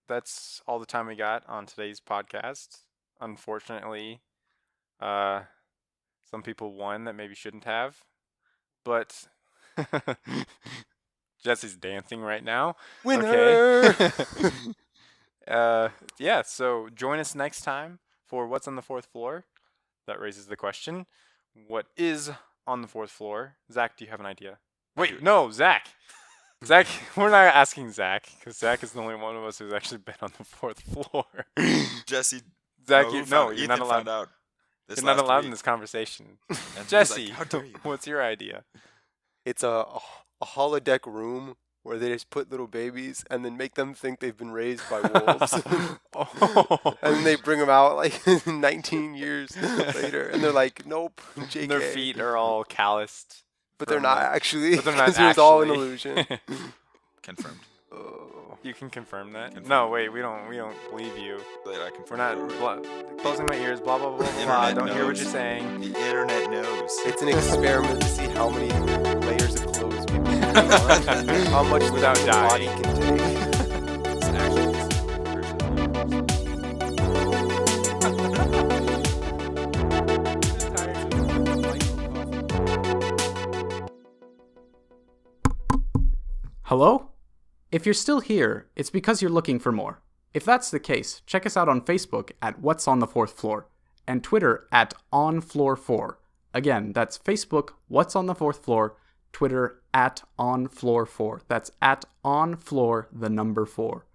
that's all the time we got on today's podcast. Unfortunately, some people won that maybe shouldn't have, but Jesse's dancing right now. Winner! Okay. Yeah, so join us next time for What's on the Fourth Floor. That raises the question, what is on the fourth floor? Zach, do you have an idea? Wait, no, Zach. Zach, we're not asking Zach, because Zach is the only one of us who's actually been on the fourth floor. Jesse. Zach, no, you're Ethan not allowed. found out this You're not last allowed in week, this conversation. and he was like, Jesse, how dare you? what's your idea? It's a holodeck room where they just put little babies and then make them think they've been raised by wolves. Oh. And then they bring them out like 19 years later, and they're like, "Nope, JK." Their feet are all calloused. but they're not firmly. actually. But they're not 'cause it was all an actually. illusion. Confirmed. Oh. You can confirm that. Confirm. No, wait, we don't believe you. Later, I We're confirmed. not closing my ears. Blah blah blah blah. blah. Internet Don't hear what knows. you're saying. The internet knows. It's an experiment to see how many layers of clothes people can put on, how much the Without human body dying. can take. It's actually Hello? If you're still here, it's because you're looking for more. If that's the case, check us out on Facebook at What's on the Fourth Floor and Twitter at OnFloor4. Again, that's Facebook, What's on the Fourth Floor, Twitter at OnFloor4. That's at OnFloor, the number 4.